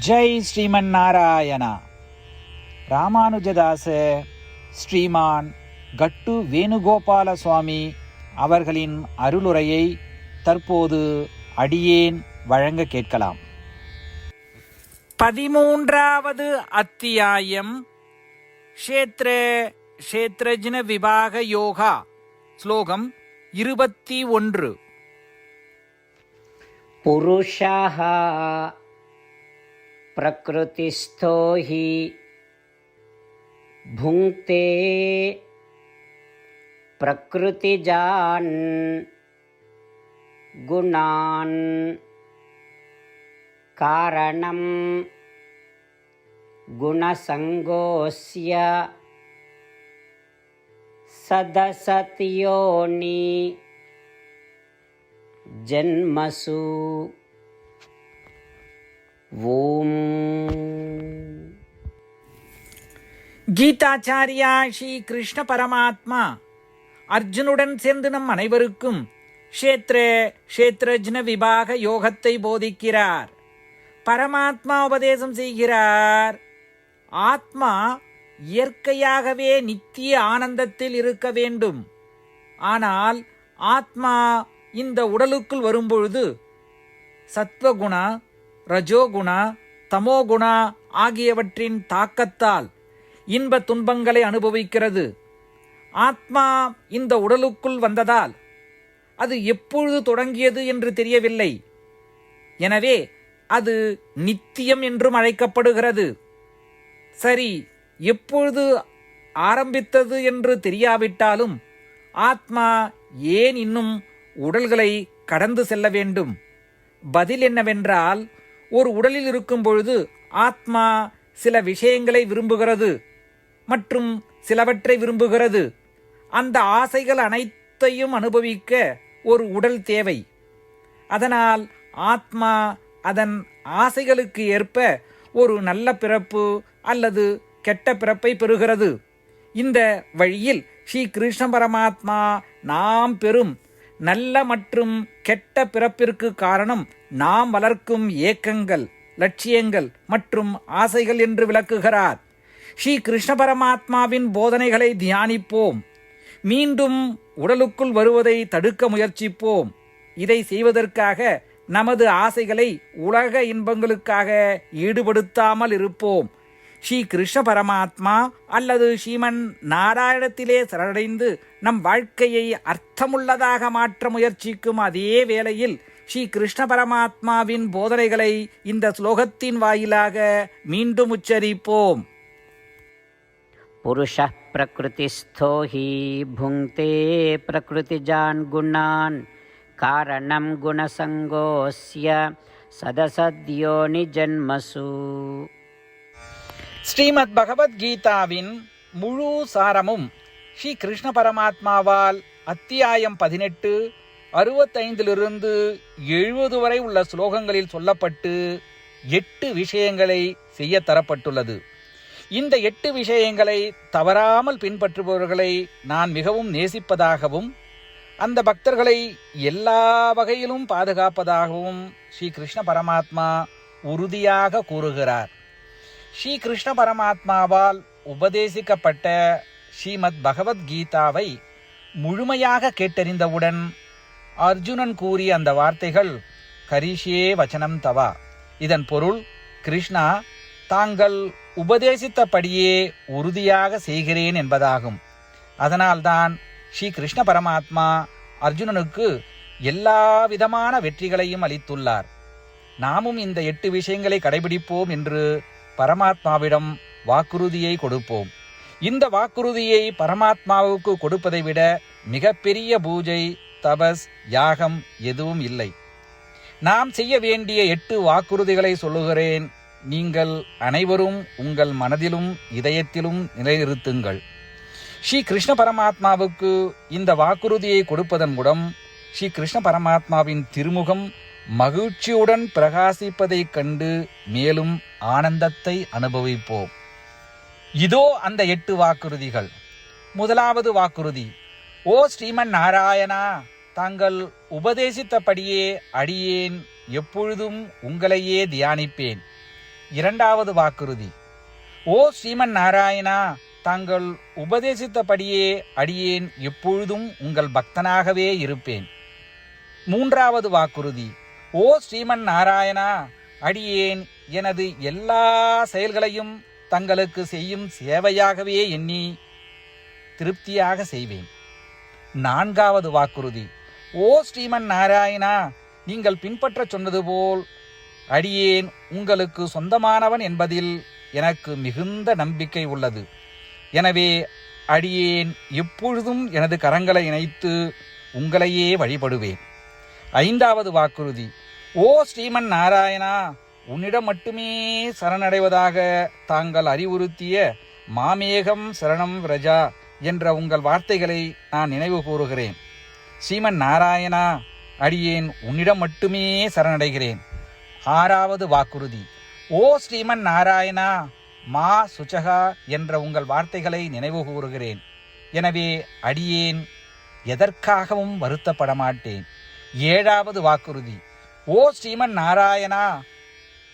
ஜெய் ஸ்ரீமன் நாராயணா. ராமானுஜதாச ஸ்ரீமான் கட்டு வேணுகோபால சுவாமி அவர்களின் அருளுரையை தற்போது அடியேன் வழங்க கேட்கலாம். 13வது அத்தியாயம் க்ஷேத்ரஜ்ன விபாக யோகா. ஸ்லோகம் 21. புருஷः प्रकृतिस्थो हि भुङ्क्ते प्रकृतिजान् गुणान् कारणं गुणसङ्गोऽस्य सदसत्योनि जन्मसु. ஓம். கீதாச்சாரியா ஸ்ரீ கிருஷ்ண பரமாத்மா அர்ஜுனுடன் சேர்ந்து நம் அனைவருக்கும் க்ஷேத்ரஜ்ன விபாக யோகத்தை போதிக்கிறார். பரமாத்மா உபதேசம் செய்கிறார். ஆத்மா இயற்கையாகவே நித்திய ஆனந்தத்தில் இருக்க வேண்டும். ஆனால் ஆத்மா இந்த உடலுக்குள் வரும்பொழுது சத்வகுண, ரஜோகுணா, தமோகுணா ஆகியவற்றின் தாக்கத்தால் இன்ப துன்பங்களை அனுபவிக்கிறது. ஆத்மா இந்த உடலுக்குள் வந்ததால் அது எப்பொழுது தொடங்கியது என்று தெரியவில்லை. எனவே அது நித்தியம் என்றும் அழைக்கப்படுகிறது. சரி, எப்பொழுது ஆரம்பித்தது என்று தெரியாவிட்டாலும் ஆத்மா ஏன் இன்னும் உடல்களை கடந்து செல்ல வேண்டும்? பதில் என்னவென்றால், ஒரு உடலில் இருக்கும் பொழுது ஆத்மா சில விஷயங்களை விரும்புகிறது மற்றும் சிலவற்றை விரும்புகிறது. அந்த ஆசைகள் அனைத்தையும் அனுபவிக்க ஒரு உடல் தேவை. அதனால் ஆத்மா அதன் ஆசைகளுக்கு ஏற்ப ஒரு நல்ல பிறப்பு அல்லது கெட்ட பிறப்பை பெறுகிறது. இந்த வழியில் ஸ்ரீ கிருஷ்ண பரமாத்மா நாம் பெறும் நல்ல மற்றும் கெட்ட பிறப்பிற்கு காரணம் நாம் வளர்க்கும் ஏக்கங்கள், லட்சியங்கள் மற்றும் ஆசைகள் என்று விளக்குகிறார். ஸ்ரீ கிருஷ்ண பரமாத்மாவின் போதனைகளை தியானிப்போம். மீண்டும் உடலுக்குள் வருவதை தடுக்க முயற்சிப்போம். இதை செய்வதற்காக நமது ஆசைகளை உலக இன்பங்களுக்காக ஈடுபடுத்தாமல் இருப்போம். ஸ்ரீ கிருஷ்ண பரமாத்மா அல்லது ஸ்ரீமன் நாராயணத்திலே சரணடைந்து நம் வாழ்க்கையை அர்த்தமுள்ளதாக மாற்ற முயற்சிக்கும் அதே வேளையில் ஸ்ரீ கிருஷ்ண பரமாத்மாவின் போதனைகளை இந்த ஸ்லோகத்தின் வாயிலாக மீண்டும் உச்சரிப்போம். புருஷः பிரகிருதிஸ்தோ ஹி புங்க்தே பிரகிருதிஜான் குணான் காரணம் குணசங்கோஸ்ய சதசத்யோனி ஜன்மசு. ஸ்ரீமத் பகவத்கீதாவின் முழு சாரமும் ஸ்ரீ கிருஷ்ண பரமாத்மாவால் அத்தியாயம் 18, 65 70 வரை உள்ள ஸ்லோகங்களில் சொல்லப்பட்டு 8 விஷயங்களை செய்ய தரப்பட்டுள்ளது. இந்த 8 விஷயங்களை தவறாமல் பின்பற்றுபவர்களை நான் மிகவும் நேசிப்பதாகவும் அந்த பக்தர்களை எல்லா வகையிலும் பாதுகாப்பதாகவும் ஸ்ரீ கிருஷ்ண பரமாத்மா உறுதியாக கூறுகிறார். ஸ்ரீ கிருஷ்ண பரமாத்மாவால் உபதேசிக்கப்பட்ட ஸ்ரீமத் பகவத்கீதாவை முழுமையாக கேட்டறிந்தவுடன் அர்ஜுனன் கூறிய அந்த வார்த்தைகள் கரிஷ்யே வச்சனம் தவா. இதன் பொருள், கிருஷ்ணா, தாங்கள் உபதேசித்தபடியே உறுதியாக செய்கிறேன் என்பதாகும். அதனால்தான் ஸ்ரீ கிருஷ்ண பரமாத்மா அர்ஜுனனுக்கு எல்லா விதமான வெற்றிகளையும் அளித்துள்ளார். நாமும் இந்த 8 விஷயங்களை கடைபிடிப்போம் என்று பரமாத்மாவிடம் வாக்குறுதியை கொடுப்போம். இந்த வாக்குறுதியை பரமாத்மாவுக்கு கொடுப்பதை விட மிகப்பெரிய பூஜை, தபஸ், யாகம் எதுவும் இல்லை. நாம் செய்ய வேண்டிய 8 வாக்குறுதிகளை சொல்லுகிறேன். நீங்கள் அனைவரும் உங்கள் மனதிலும் இதயத்திலும் நிலைநிறுத்துங்கள். ஸ்ரீ கிருஷ்ண பரமாத்மாவுக்கு இந்த வாக்குறுதியை கொடுப்பதன் மூலம் ஸ்ரீ கிருஷ்ண பரமாத்மாவின் திருமுகம் மகிழ்ச்சியுடன் பிரகாசிப்பதைக் கண்டு மேலும் ஆனந்தத்தை அனுபவிப்போம். இதோ அந்த 8 வாக்குறுதிகள். முதலாவது வாக்குறுதி: ஓ ஸ்ரீமன் நாராயணா, தாங்கள் உபதேசித்தபடியே அடியேன் எப்பொழுதும் உங்களையே தியானிப்பேன். இரண்டாவது வாக்குறுதி: ஓ ஸ்ரீமன் நாராயணா, தாங்கள் உபதேசித்தபடியே அடியேன் எப்பொழுதும் உங்கள் பக்தனாகவே இருப்பேன். மூன்றாவது வாக்குறுதி: ஓ ஸ்ரீமன் நாராயணா, அடியேன் எனது எல்லா செயல்களையும் தங்களுக்கு செய்யும் சேவையாகவே எண்ணி திருப்தியாக செய்வேன். நான்காவது வாக்குறுதி: ஓ ஸ்ரீமன் நாராயணா, நீங்கள் பின்பற்ற சொன்னது போல் அடியேன் உங்களுக்கு சொந்தமானவன் என்பதில் எனக்கு மிகுந்த நம்பிக்கை உள்ளது. எனவே அடியேன் எப்பொழுதும் எனது கரங்களை இணைத்து உங்களையே வழிபடுவேன். ஐந்தாவது வாக்குறுதி: ஓ ஸ்ரீமன் நாராயணா, உன்னிடம் மட்டுமே சரணடைவதாக தாங்கள் அறிவுறுத்திய மாமேகம் சரணம் விரஜா என்ற உங்கள் வார்த்தைகளை நான் நினைவு கூறுகிறேன். ஸ்ரீமன் நாராயணா, அடியேன் உன்னிடம் மட்டுமே சரணடைகிறேன். ஆறாவது வாக்குறுதி: ஓ ஸ்ரீமன் நாராயணா, மா சுச்சகா என்ற உங்கள் வார்த்தைகளை நினைவு கூறுகிறேன். எனவே அடியேன் எதற்காகவும் வருத்தப்பட மாட்டேன். ஏழாவது வாக்குறுதி: ஓ ஸ்ரீமன் நாராயணா,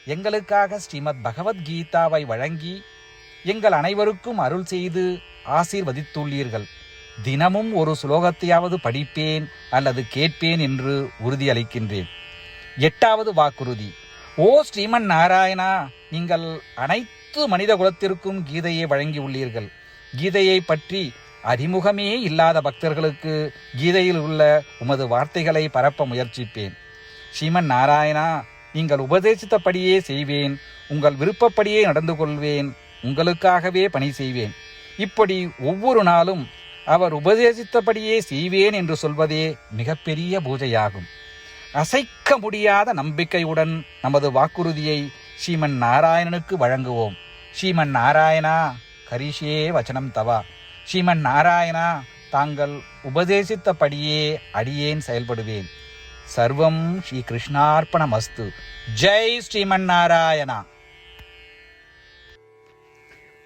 எங்களுக்காக ஸ்ரீமத் பகவத்கீதாவை வழங்கி எங்கள் அனைவருக்கும் அருள் செய்து ஆசீர்வதித்துள்ளீர்கள். தினமும் ஒரு ஸ்லோகத்தையாவது படிப்பேன் அல்லது கேட்பேன் என்று உறுதியளிக்கின்றேன். எட்டாவது வாக்குறுதி: ஓ ஸ்ரீமன் நாராயணா, நீங்கள் அனைத்து மனித குலத்திற்கும் கீதையை வழங்கியுள்ளீர்கள். கீதையை பற்றி அறிமுகமே இல்லாத பக்தர்களுக்கு கீதையில் உள்ள உமது வார்த்தைகளை பரப்ப முயற்சிப்பேன். ஸ்ரீமன் நாராயணா, நீங்கள் உபதேசித்தபடியே செய்வேன். உங்கள் விருப்பப்படியே நடந்து கொள்வேன். உங்களுக்காகவே பணி செய்வேன். இப்படி ஒவ்வொரு நாளும் அவர் உபதேசித்தபடியே செய்வேன் என்று சொல்வதே மிகப்பெரிய பூஜையாகும். அசைக்க முடியாத நம்பிக்கையுடன் நமது வாக்குறுதியை ஸ்ரீமன் நாராயணனுக்கு வழங்குவோம். ஸ்ரீமன் நாராயணா, கரிஷே வச்சனம் தவா. ஸ்ரீமன் நாராயணா, தாங்கள் உபதேசித்தபடியே அடியேன் செயல்படுவேன். சர்வம் ஸ்ரீ கிருஷ்ணார்ப்பணமஸ்து. ஜெய் ஸ்ரீமன் நாராயணா.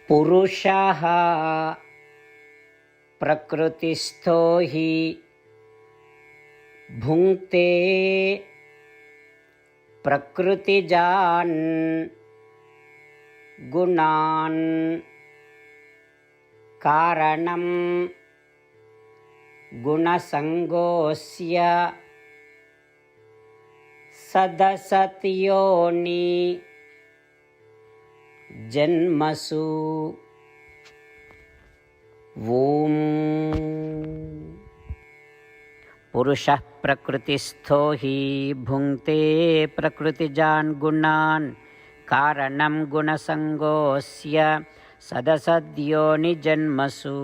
புருஷः பிரக்ருதிஸ்தோ ஹி புங்க்தே பிரக்ருதிஜான் குணான் காரணம் குணசங்கோஸ்ய சதசத்யோனி ஜன்மசு. ஓம் புருஷः பிரக்ருதிஸ்தோ ஹி புங்க்தே பிரக்ருதிஜான் குணான் காரணம் குணசங்கோஸ்ய சதசத்யோனி ஜன்மசு.